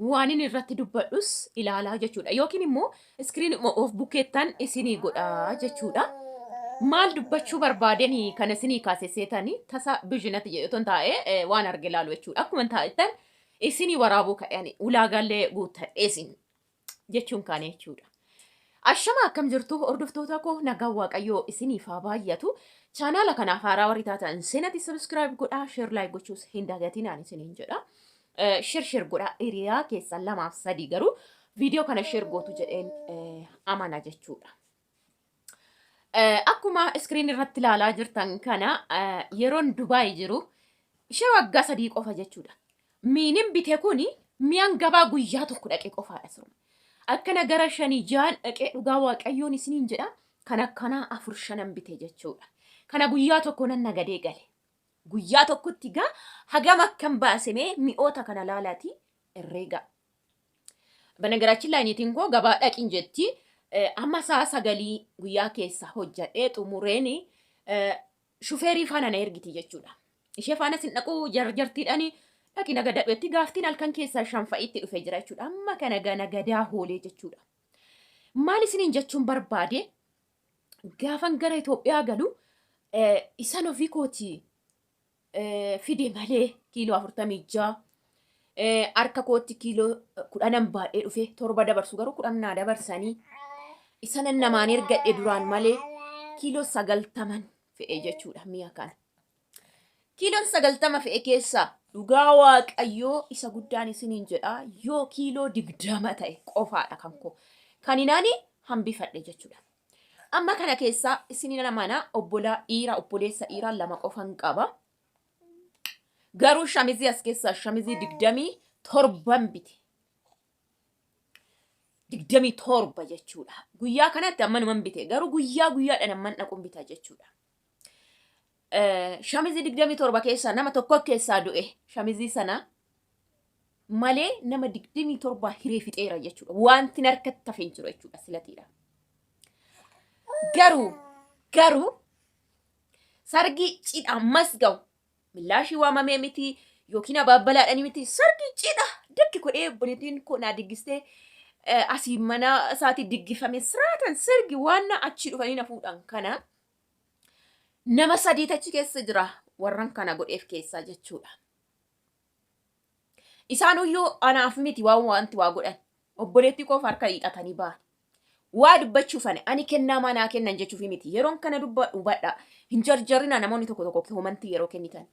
waan inni irratti dubbadhus ilaalaa jechuudha. Yookiin immoo iskiriin of bukeettan isinii godhaa jechuudha. Maal dubbachuu barbaadanii kan isinii kaasesseetanii tasa bizinati jedhuun taa'ee waan arge ilaalu jechuudha. Akkuma taa'ettan isinii waraabuu ka'anii ulaagaallee guuttadheesin jechuun kaane jechuudha. Ashama akkam jirtu hordoftoota koo nagaan waaqayyoo isiniif haa baay'atu. Chaanaala kanaaf haaraa warri taatan seenatti subscribe godhaa, share like gochuus hin dagatinaan isiniin jedha. Share godhaa hiriyaa keessan 2-3 garuu viidiyoo kana share gootu jedheen amana jechuudha. Akkuma iskiriin irratti ilaalaa jirtan kana yeroon Dubaay jiru ishee waggaa 3 qofa jechuudha. Miinin bitee kuni mi'aan gabaa guyyaa tokko dhaqee qofaadha sirna. Akkana gara 5-6 dhaqee dhugaa waaqayyoon isiniin jedha. Kan akkanaa 4-5 bitee jechuudha. Kana guyyaa tokko nan nagadee gale. Guyyaa tokkotti gaa hagam akkam baasemee mi'oota kana laalaati herreega. Banagaraachin laayiniitiin koo gabaa dhaqin jetti. Amma saa 9 guyyaa keessa hojjadhee xumureeni shufeerii faana na ergiti jechuudha. Ishee faana sin dhaquu jarjartiidhaani dhaqi nagadadheetti gaaftiin halkan keessaa 5 fa'itti dhufee jira jechuudha. Amma kana nagadaa hoolee jechuudha. Maal isiniin jechuun barbaade gaafan gara Itoophiyaa galu isan ofii kooti fide malee kiiloo 46 harka kootti kiiloo 10 baadhee dhufe 7 dabarsu garuu 10 dabarsanii isan namaan ergadhe duraan malee kiiloo 90 fe'ee jechuudha mi'a kana. Kiiloon 90 fe'e keessaa dhugaa waaqayyoo isa guddaan isiniin jedha yoo kiiloo 20 ta'e qofaadha kan koo kan inaani hambifadhe jechuudha. Amma kana keessaa isiniin namana obbolaa dhiira obboleessa dhiiraa 2 qofan qaba. Garuu shamizii as keessaa shamizii 27 bite. 27 jechuudha. Guyyaa kanatti amma numan bite garuu guyyaadhaan amman dhaquun bita jechuudha. Shamizii 27 keessaa nama tokko keessaa du'e shamizii sana malee nama 27 hiree fixeera jechuudha. Wanti harkatti hafee jiru jechuudha silatiidha. Garuu sargi cidha ammas ga'u millaashii waamamee miti yookiin abaabbalaadhaan miti sargi cidha dakki kodhee obboleettiin koo naa diggistee asii mana isaatti diggifame siraatan sargi waan achi dhufanii na fuudhan kana nama 3 achi keessa jira warran kana godheef keessaa jechuudha. Isaanuyyuu anaaf miti wanti waa godhan obboleettii koof harka hiixatanii ba'an. Waa dubbachuufane ani kennaa manaa kennan jechuufi miti yeroon kana dubbadha hin jarjarina namoonni tokko homantii yeroo kennitan.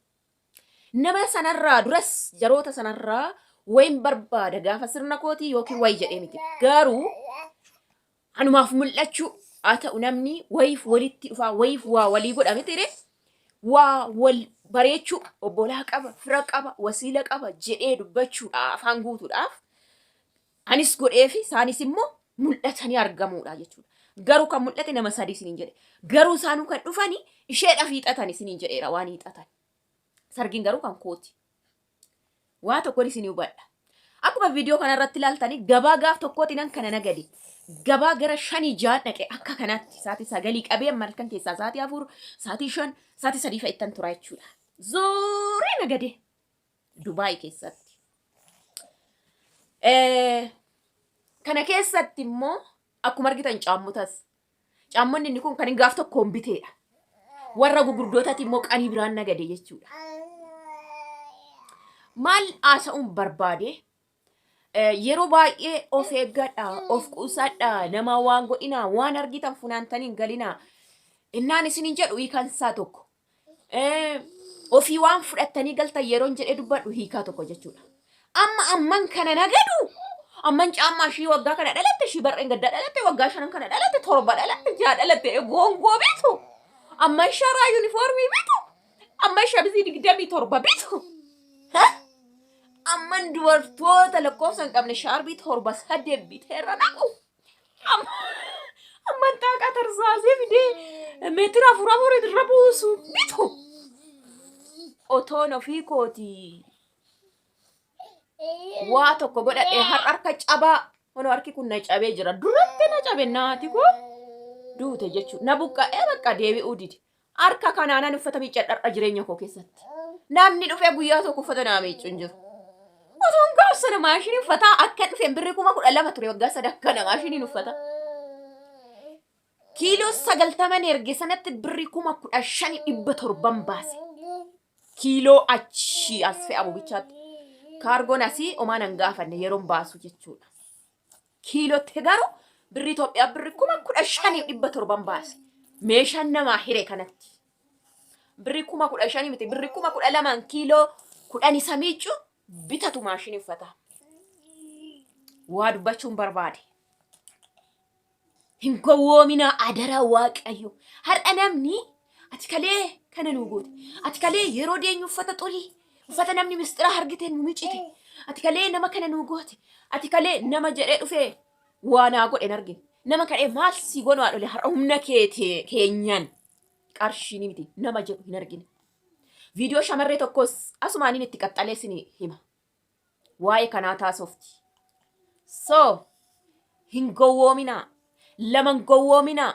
Nama sanarraa duras jaroota sanarraa wayin barbaada gaafa sirna kootii yookiin wayi jedhee miti. Garuu anumaaf mul'achuu haa ta'u namni wayiif walitti dhufaa wayiif waa walii godha miti waa wal bareechuu obbolaa qaba fira qaba wasiila qaba jedhee dubbachuudhaaf afaan guutuudhaaf anis godheefi isaanis immoo mul'atanii argamuudha jechuudha. Garuu kan mul'ate nama 3 isiniin jedhe. Garuu isaanuu kan dhufanii isheedhaaf hiixatan isiniin jedheera waan hiixatan. Sargiin garuu kan kooti. Waa tokkoon isinii hubadha. Akkuma viidiyoo kanarratti ilaaltanii gabaa gaaf tokkooti nan kana nagade. Gabaa gara 5-6 dhaqe akka kanatti sa'aatii 9 qabee malkan keessaa sa'aatii 4, sa'aatii 5, sa'aatii 3 fa'ittan tura jechuudha. Zooree nagade Dubaay keessatti. Kana keessatti immoo akkuma argitan caammotas. Caammonni inni kun kan gaaf tokkoon biteedha. Warra gurguddootaati immoo qanii biraan nagade jechuudha. Maal haasa'uun barbaade yeroo baay'ee of eeggadha, of qusadha, nama waan godhina, waan argitan funaantanii galina. Innaan isiniin jedhu hiikansaa tokko. Ofii waan fudhattanii galtan yeroon jedhee dubbadhu hiikaa tokko jechuudha. Amman kana nagadu. Amman caammaa ishii waggaa kana dhalatte ishii barreen gaddaa dhalatte waggaa 5 kana dhalatte 7 dhalatte 6 dhalatte goongoo bitu. Amma sharaa yuunifoormii bitu. Amma shamizii 27 bitu. Amman dubartoota lakkoofsa hin qabne shaarbii 7 biteerra naqu. Amman taaqaa tarsaasee fidee meetira 4 irra buusu bitu. Otoon ofii kooti. Waa tokko godhadhee harka cabaa hono harki kun na cabee jira. Duratti na cabe naati ko duute jechuudha. Na buqqa'ee bakka deebi'uu didi. Harka kanaanan uffata miiccadharra jireenya koo keessatti. Namni dhufee guyyaa tokko uffata naa miiccu hin jiru. Otoon gaa sana maashiniin uffataa akka dhufeen birrii 12,000 ture waggaa sadakkana maashiniin uffata. Kiiloo 90 erge sanatti birrii 15,700 baase. Kiiloo achi as fe'amu bichaatti. Kaargoon asii omaan hangaafanne yeroon baasu jechuudha. Kiilootti garuu birrii Itoophiyaa birrii 15,700 baase. Meeshaan namaa hire kanatti. Birrii 15,000 miti birrii 12,000 kiiloo 10 samiicu bitatu maashinii uffata. Waa dubbachuun barbaade. Hin gowwoomina adara waaqayyo. Har'a namni ati kalee kana nu goote. Ati kalee yeroo deenyu uffata Tolii. Uffata namni mistira hargitee nu micite. Ati kalee nama kana nu goote. Ati kalee nama jedhee dhufee waa naa godhe hin argine. Nama kadhee maal si goonu haadhole har'a humna keenyaan qarshii ni miti nama jedhu hin argine. Viidiyoo shamarree tokkos asumaaniin itti qaxxalee isin hima. Waa'ee kanaa taasofti. So hin gowwoominaa. Laman gowwoominaa.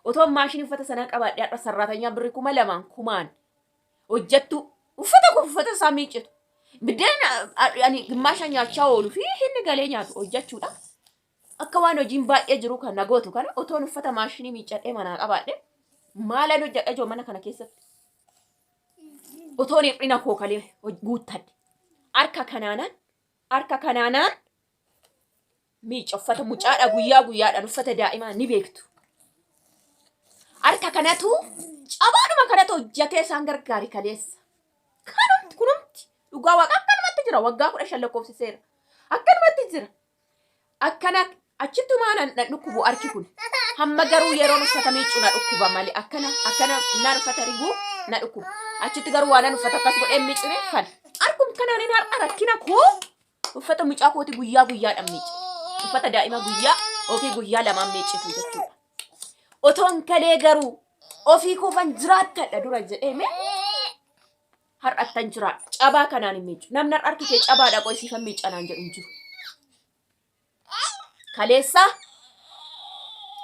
Otoo maashinii uffata sanaa qabaadhee har'a sarraatanyaa birrii 2,000 kumaan hojjettu uffata isaa miiccitu. Biddeen gimmaasha nyaachaa oolu fi inni galee nyaatu hojjechuudha. Akka waan hojiin baay'ee jiru kan nagootu kana otoon uffata maashinii miiccadhee manaa qabaadhe maalan hojjedha joo mana kana keessatti. Otoon hir'ina koo kalee guuttadhe. Harka kanaanaan miicca uffata mucaadha guyyaadhaan uffata daa'imaa ni beektu. Harka kanatu cabaadhuma kanatu hojjetee isaan gargaari kaleessa. Kunumti dhugaa waaqa akkanumatti jira waggaa 15 lakkoofsiseera. Akkanumatti jira. Akkana achitti maanan dhukkubu harki kun. Hamma garuu yeroo uffata miiccu na dhukkuba malee akkana naan uffata riguu na dhukkuba. Achitti garuu waan uffata akkas godhee miicune fal. Harkum kanaanin har'a rakkina koo uffata mucaa kooti guyyaadhaan miicca. Uffata daa'ima guyyaa lamaan miiccitu jechuudha. Otoon kalee garuu ofii koofan jiraattadha dura jedhee har'attan jiraadha. Cabaa kanaan hin miiccu. Namni harki kee cabaadha qoisiifan miiccanaan jedhu hin jiru. Kaleessa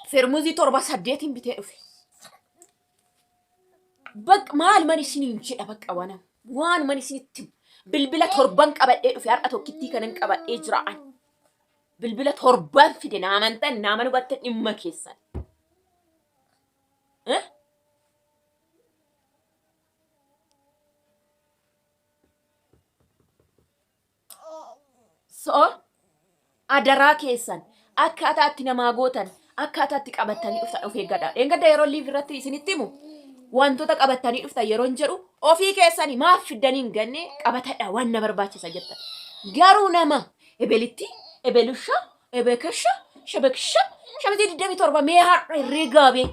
firmuzii 7-8 bitee dhufe. Bakka maal man isiniin jedha bakka waan man isinitti bilbila 7 qabadhee dhufe har'a tokkittii kanan qabadhee jiraan. Bilbila 7 fide naamantan naaman hubattan dhimma keessan. So adaraa keessan akkaataatti namaa gootan akkaataatti qabattanii dhuftan of eeggadhaa. Eeggadda yeroo liif irratti isinitti himu wantoota qabattanii dhuftan yeroon jedhu ofii keessanii maaf fiddanii hin ganne qabatadha waan na barbaachisa jettan. Garuu nama ebelitti ebelusha ebekasha shabakasha shabati 27 mee har'a herreegaame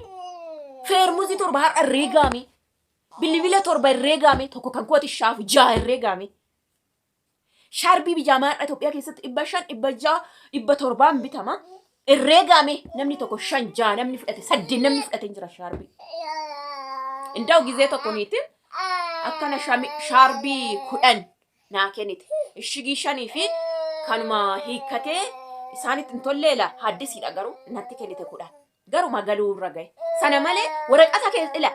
feermuzii 7 har'a herreegaame bilbila 7 herreegaame tokko kan kooti shaafu 6 herreegaame. Sharbii bijaamaa Itoophiyaa keessatti 500, 600, 700 bitama. Herreegaame namni tokko 5, 6 namni fudhate 8 namni fudhate jira sharbii. Indaa'u gizee tokko niitiin akkana sharbii 10 naa kennite. Ishigii 5 fi kanuma hiikkatee isaanitti hin tolleela haddisiidha garuu natti kennite 10. Garuu magaluu irra gahe. Sana malee waraqata keessa ila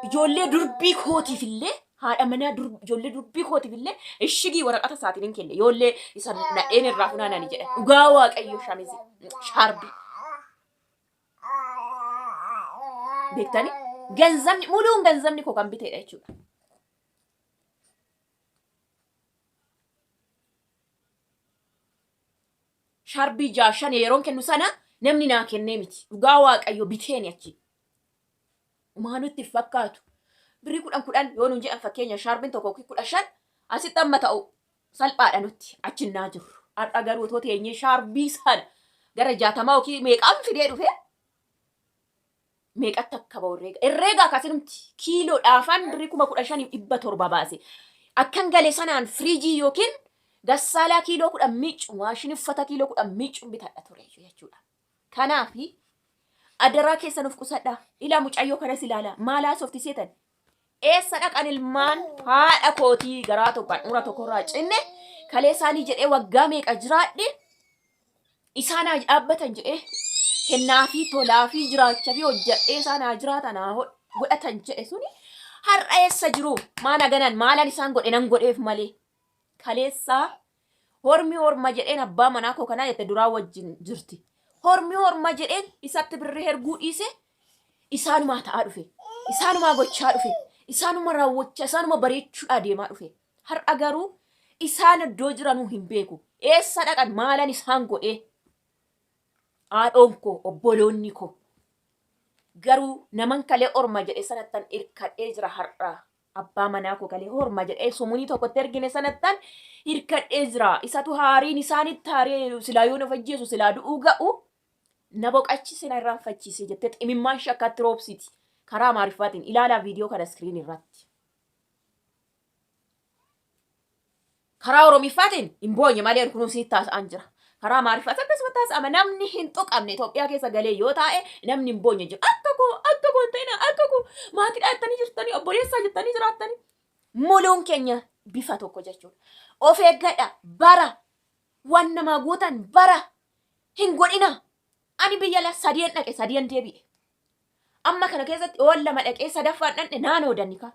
ijoollee durbii kootiifillee haadha manaa ijoollee durbii kootiifillee ishigii waraqata isaatiin hin kenne. Ijoollee isa nadheen irraa funaanani jedhan. Dhugaa waaqayyo sharbii. Beektani? Muluun ganzamni koo kan biteedha jechuudha. Sharbii 6 yeroon kennu sana namni naa kennee miti. Dhugaa waaqayyo biteeni achi. Maanutti fakkaatu. Birrii 10 yoo nuun jedhan fakkeenya sharbiin tokko 15 asitti amma ta'u salphaadha nutti achinnaa jiru. Har'a garuu otoo teenyee sharbii sana gara 60 yookiin meeqaan fidee dhufe meeqatti akka ba'u herreega akkasumatti kiiloodhaafan birrii 15,700 baase. Akkan galee sanaan firiijii yookiin gassaalaa kiiloo 10 miiccu maashinii uffata kiiloo 10 miiccu bitadha ture jechuudha. Kanaafi adaraa keessan of qusadhaa. Ilaa mucayyoo kanas ilaala. Maalaa softi seetan. Eessa dhaqan ilmaan haadha kootii garaa tokko dhura tokkorraa cinne kalee isaanii jedhee waggaa meeqa jiraadhe isaan dhaabbatan jedhee kennaa fi tolaa fi jiraachaa fi hojjedhee isaan jiraatan godhatan jedhe suni har'a eessa jiru maana ganan maalan isaan godhe nan godheef malee kaleessaa Hormi horma jedheen abbaa manaa koo kanaa jette duraa wajjin jirti. Hormi horma jedheen isatti birrii herguu dhiise isaanumaa ta'aa dhufe. Isaanumaa gochaa dhufe. Isaanuma raawwachaa isaanuma bareechuudhaa deemaa dhufe. Har'a garuu isaan iddoo jiranuu hin beeku. Eessa dhaqan maalan isaan godhee? Haadhoon koo obboloonni koo. Garuu naman kalee orma jedhe sanattan irkadhee jira har'a. Abbaa manaa koo kalee horma jedhee sumuunii tokkotti ergine sanattan irkadhee jira. Isatu haariin isaanitti haaree silaa yoo na fajjeessu silaa du'uu ga'u. Na boqachise na irraanfachiise jettee ximimmaan shakkatti roobsiti. Karaa maariffaatiin ilaalaa viidiyoo kana iskiriin irratti. Karaa oromiffaatiin hin boonye malee kunuunsi taasa'an jira. Karaa maariffaatiin akkasuma taasa'ama namni hin tuqamne Itoophiyaa keessa galee yoo taa'e namni hin boonye jira. Akka koo hin ta'ina akka koo maatiidhaa jettanii jirtanii obboleessaa jettanii jiraattanii. Muluun keenya bifa tokko jechuudha. Of eeggadha bara waan namaa guutan bara hin godhina. Ani biyya la sadeen dhaqe sadeen deebi'e. Amma kana keessatti oon lama dhaqee sadaffaan dhandhe naanoo danni kaan.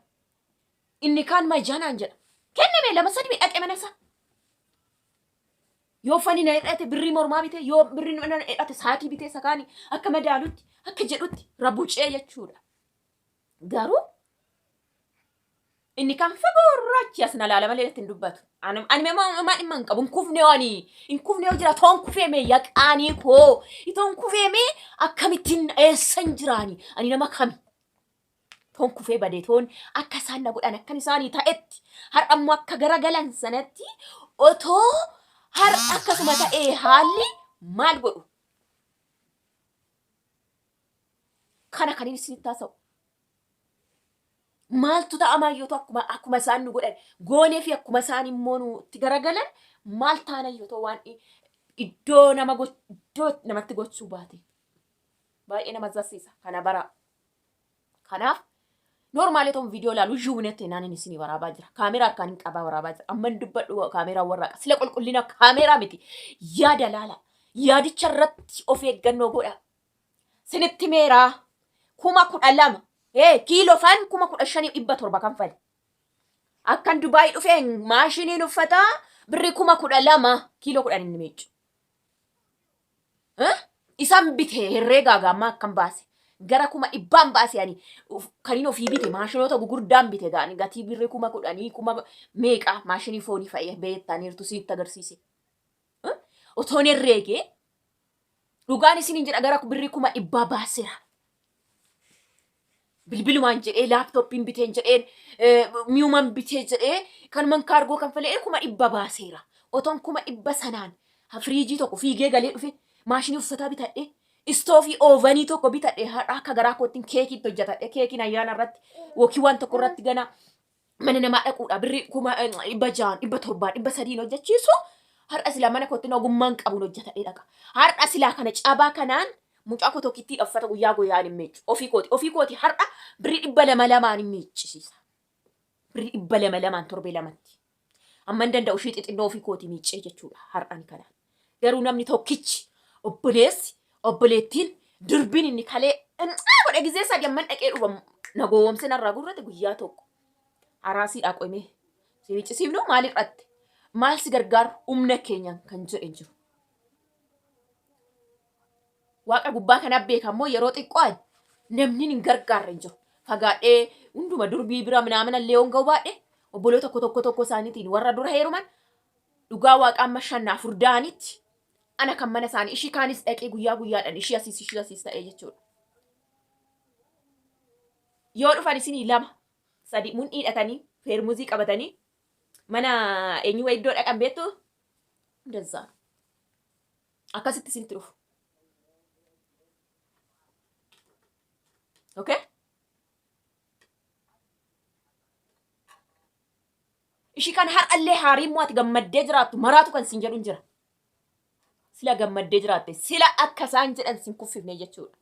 Inni kaan majanaan jedha. Kenname lama sadi dhaqe mana isaa. Yoo fani na hidhate birrii mormaa bite yoo birrii na hidhate saatii bite sakaani akka madaalutti akka jedhutti rabuucee jechuudha. Garuu inni kan fagoo raachi as na laala malee ittiin dubbatu. Ani maa dhimma hin qabu hin kufne yoo jira toon kufeeme yaqaanii koo itoon kufeeme akkamittiin eessan jiraani ani nama kami. Toon kufee badee toon akka isaan na godhan akkan isaanii ta'etti har'a ammoo akka garagalan sanatti otoo har'a akkasuma ta'ee haalli maal godhu. Kana kan isinitti taasa'u. Maaltu ta'amayyootu akkuma isaan nu godhan goonee fi akkuma isaan immoo nutti garagalan maal taanayyootu waan iddoo namatti gochuu baate. Baay'ee nama zassiisa kana bara. Kanaaf normaalee toon viidiyoo ilaalu juunetti naan isinii waraabaa jira. Kaameraa akkaan hin qabaa waraabaa jira. Amma dubbadhu kaameraa warraaqa. Sila qulqullina kaameraa miti. Yaada laala. Yaadicha irratti of eeggannoo godha. Sinitti meeraa 12,000. Kiiloo fan 15,700 kan fale. Akkan Dubaay dhufee maashiniin uffataa birrii 12,000 kiiloo 10 inni meecu. Isaan bitee herreegaa gaammaa akkan baase. Gara 100 baase ani kaniin ofii bite maashinoota gugurdaan bite gaani gatii birrii 10,000 meeqa maashinii foonii fa'ee beektaniirtu sitti agarsiise. Otoon herreegee dhugaan isiniin jedha gara birrii 100 baaseera. Bilbilumaan jedhee laaptooppiin biteen jedheen mi'uumaan bitee jedhee kan man kaargoo kan falee 100 baaseera. Otoon 100 sanaan firiijii tokko fiigee galee dhufe maashinii uffataa bitadhee istoofii oovanii tokko bitadhee har'a akka garaa kootiin keekiitti hojjetadhee keekiin ayyaana irratti yookiin waan tokko irratti gana mana namaa dhaquudha birrii 600, 700, 300 hojjechiisu har'a silaa mana kootiin ogummaan qabuun hojjetadhee dhaqa. Har'a silaa kana cabaa kanaan mucaa koo tokkittii uffata guyyaa guyyaan hin miiccu. Ofii kooti har'a birrii 200 hin miiccisiisa. Birrii 200 torbee lamatti. Amma hin danda'u ishii xixinnoo ofii kooti miiccee jechuudha har'an kanaan. Garuu namni tokkichi obboleessi obboleettiin durbiin inni kalee godhe gizee sadii amman dhaqee dhufa na gowwoomse narraa gurrate guyyaa tokko. Araasiidhaa qoyme si miiccisiifnu maalirratti? Maal si gargaaru humna keenyaan kan jedhe jiru. Waaqa gubbaa kana beekammoo yeroo xiqqoon namni hin gargaarre jiru. Fagaadhee hunduma durbii bira minaamin illee honga'u baadhee obboloota tokko isaaniitiin warra dura heeruman dhugaa waaqaan mashannaa furdaanitti ana kan mana isaanii ishii kaanis dhaqee guyyaa guyyaadhaan ishii asiis ta'ee jechuudha. Yoo dhufan isinii 2, 3 mun hidhatanii feermuzii qabatanii mana eenyu wayii iddoo dhaqan beektu hundazaa akkasitti isinitti dhufu. Okay? Ishii kan har'allee haariin mo'ati gammaddee jiraattu maraatu kan siin jedhuun jira. Sila gammaddee jiraatte sila akka isaan jedhan siin kuffifne jechuudha.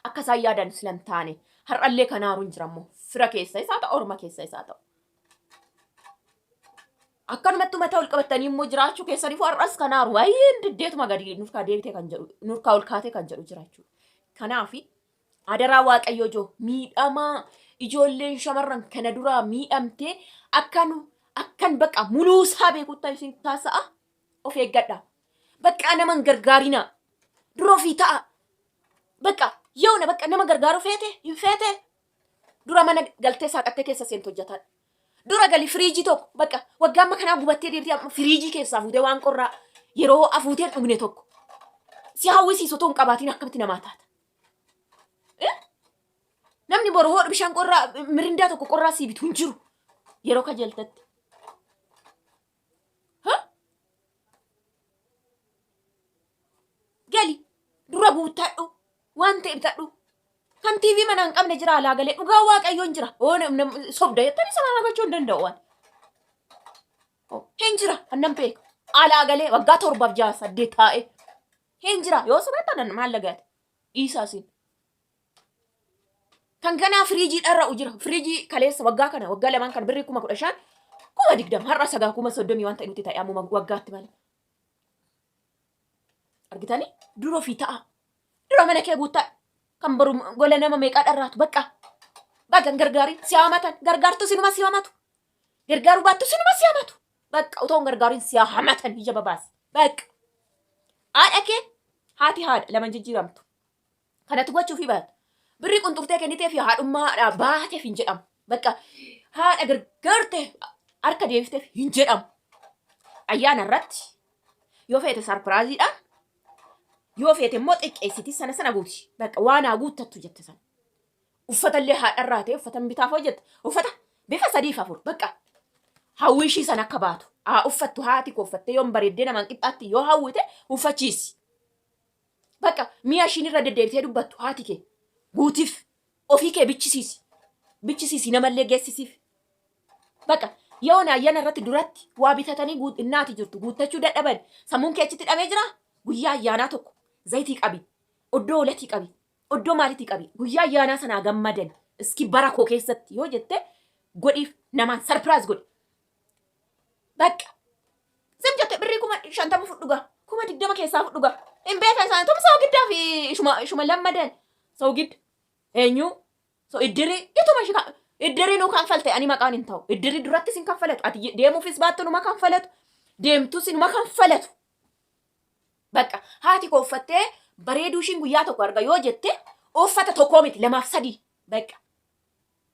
Akka isaan yaadan sila hin taane har'allee kan haaruun jira immoo fira keessa isaa ta'u orma keessa isaa ta'u. Akkanumatti mata ol qabatanii immoo jiraachuu keessaniif har'as kan haaru waa'ee diddeetuma gadi nurkaa deebitee kan jedhu nurkaa ol kaatee kan jedhu jiraachuu. Kanaafi adaraa waaqayyoo joo miidhamaa ijoolleen shamarran kana duraa miidhamtee akkan baqa muluu isaa beekuttaa isin taasa'a of eeggadha. Baqa naman gargaarina dura ofii ta'a. Baqa yoona baqa nama gargaaru feete hin feete dura mana galtee saaqattee keessa seentu hojjetan. Dura gali firiijii tokko baqa waggaa amma kanaa gubattee deemtee amma firiijii keessaa fuutee waan qorraa yeroo afuutee dhugne tokko si hawwisiisu otoo hin qabaatiin akkamitti namaa taata. Namni boru hodhu bishaan qorraa mirindaa tokko qorraa sii bitu hin jiru yeroo kajeeltetti. Gali dura guuttadhu waan ta'e bitadhu. Kan TV mana hin qabne jira alaa galee dhugaa waaqayyoon jira. Sobda jettanii sana argachuu hin danda'u waan. Hin jira annan beeku alaa galee waggaa 7-6 taa'e hin jira yoo sobeettan maal lagaate dhiisaasin. Kan kanaa firiijii dharra'u jira. Firiijii kaleessa waggaa kana waggaa lamaan kan birrii 15,000 20 har'a sagaa 30 waan ta'e nuti ta'e amma waggaatti malee. Argitanii dura ofii ta'a. Dura mana kee guuttaa kan baru gola nama meeqaa dharraatu baqa. Bagan gargaari si hamatan gargaartu sinuma si hamatu. Gargaaru baattu sinuma si hamatu. Baqa utoon gargaarin si hamatan ija babaas. Baqa. Haadha kee haati haadha lama jijjiiramtu. Kanatu gochuufi baatu. Birrii qunxurtee kennitee fi haadhummaa baateef hin jedhamu. Baqa haadha gargaarte harka deebifteef hin jedhamu. Ayyaana irratti yoo feete sarpiraaziidhaan yoo feete immoo xiqqeessiti sana guuti. Baqa waan haa guuttattu jette sana. Uffatallee haadharraa ta'e uffatan bitaaf hojjette. Uffata bifa 3-4 baqa hawwishii sana akka baatu. Haa uffattu haati koo uffattee yoo bareeddee namaan qixxaatti yoo hawwite uffachiisi. Baqa mi'a ishiin irra deddeebitee dubbattu haati kee. Guutiif ofii kee bichisiisi. Bichisiisi namallee geessisiif. Baqa yoo ayyaana irratti duratti waa bitatanii innaati jirtu guuttachuu dadhaban sammuun kee achitti hidhamee jira. Guyyaa ayyaanaa tokko zayitii qabi. Oddoo olatii qabi. Oddoo maalitii qabi. Guyyaa ayyaanaa sanaa gammadan iski bara koo keessatti yoo jette godhiif namaan sarpiraaz godhi. Baqa sim jette birrii 50 fudhuga 20 keessaa fudhuga. Hin beekan isaan tumsaa giddaa fi ishuma lammadan. So gid eenyu so iddiri ituma shika iddiri nu kanfalte ani maqaan hin ta'u iddiri duratti sin kanfalatu ati deemuufis baattu numa kanfalatu deemtu sin numa kanfalatu. Baqa haati koo uffattee bareeduu ishiin guyyaa tokko arga yoo jette uffata tokkoo miti 2-3 baqa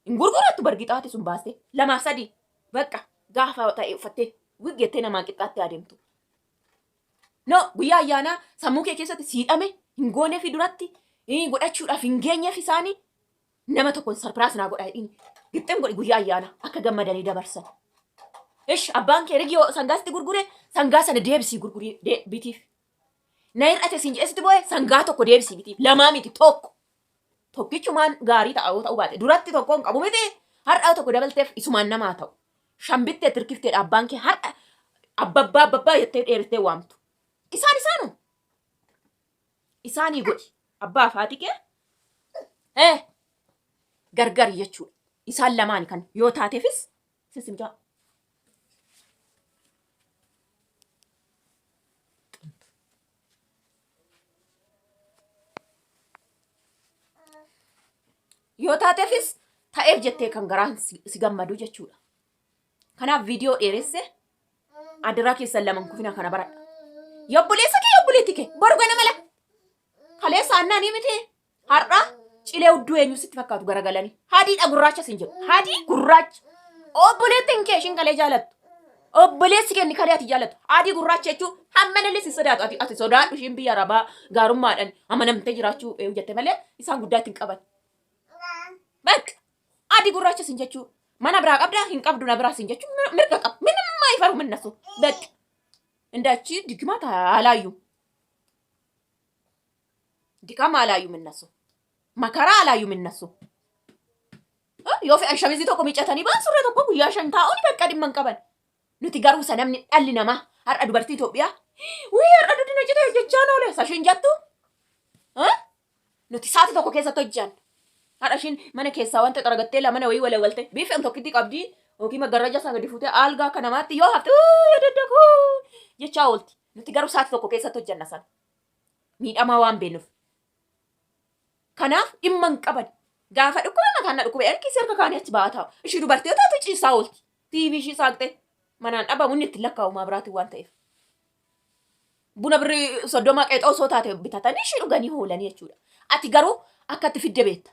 hin gurgurattu bargixaati sun baaste 2-3 baqa gaafa ta'e uffattee wiggettee namaa qixxaatti adeemtu. No guyyaa ayyaanaa sammuu kee keessatti siidhame hin goonee fi duratti godhachuudhaaf hin geenyeef isaanii nama tokkoon sarpiraas naa godha gixxeen godhi guyyaa ayyaana akka gammadanii dabarsan. Ish abbaan kee rigii sangaasti gurgure sangaa sana deebisii gurguree bitiif. Na hir'ate siin jedhesitti boo'e sangaa tokko deebisii bitiif. Lamaa miti tokko. Tokkichumaan gaarii ta'uu baate duratti tokkoon qabu miti har'a tokko dabalteef isumaan namaa ta'u. Shambittee tirkifteedha abbaan kee har'a abbabbaa jettee dheerittee waamtu. Isaanii godhi. Abbaa fi haati kee gargari jechuudha. Isaan lamaan kan yoo taateefis sisimjaa. Yoo taateefis ta'eef jettee kan garaan si gammadu jechuudha. Kanaaf viidiyoo dheeresse adiraa keessan laman kufina kana baradha. Yobbuleessa kee yobbuleetti kee boru gana mala. Kaleessa annanii miti har'a cilee udduu eenyu sitti fakkaatu garagalanii. Haadiidha gurraacha sin jedhu. Haadii gurraacha. Obboleettiin kee ishiin kalee jaalattu. Obboleessi kee inni kalee ati jaalattu. Haadii gurraacha jechuun hammanallee si sodaatu. Ati sodaadhu ishiin biyya arabaa gaarummaadhaan amanamtee jiraachuu jette malee isaan guddaa ittiin qaban. Baqa haadii gurraacha sin jechuun mana biraa qabdaa hin qabdu na biraa sin jechuun mirga qaba. Minimmaa ifaru minnasu. Baqa indachi digimata alaayyuu. Dikama alaayyuu minnasu. Makaraa alaayyuu minnasu. Yoo fe'an shamizii tokko miiccatanii baan surree tokko guyyaa 5 taa'uun bakka dhimma hin qaban. Nuti garuu namni dhalli namaa har'a dubartii Itoophiyaa har'a dudina jitee jechaan oole sashiin jattu. Nuti sa'aatii tokko keessatti hojjan. Har'a ishiin mana keessaa wanta xaragattee lamana wayii wala walte biifeen tokkitti qabdii yookiin magaraja isaa gadi fuutee algaa akka namaatti yoo hafte yadaddaku jechaa oolti. Nuti garuu sa'aatii tokko keessatti hojjanna sana. Miidhamaa waan beenuuf. Kanaaf dhimma hin qaban. Gaafa dhukkubee mataan na dhukkubee harki harka kaanii achi ba'aa taa'u. Ishii dubartii yoo taatu ciisaa oolti. TV ishii saaqxee Manaan dhabamuun itti lakkaa'u maabiraatii waan ta'eef. Buna birrii 30 qeexoo osoo taate bitatanii ishee dhuganii hoolanii jechuudha. Ati garuu akka itti fidde beekta.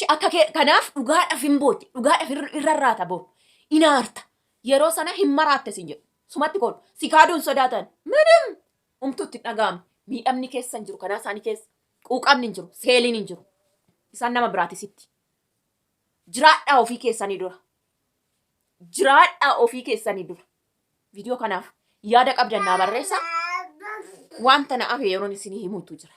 Akka kanaaf dhugaadhaaf hin booti. Dhugaadhaaf irra irraata booda. Inaarta. Yeroo sana hin maraatte sin jedhu. Sumatti koodhu. Si kaaduun sodaatan. Minim. Umtuutti dhaga'ame. Miidhamni keessa hin jiru. Kanaa isaanii keessa. Quuqamni hin jiru. Seeliin hin jiru. Isaan nama biraatisitti. Jiraadhaa ofii keessanii dura. Jiraadhaa ofii keessanii dura. Viidiyoo kanaaf yaada qabdannaa barreessa. Wanta na afe yeroon isinii himuutu jira.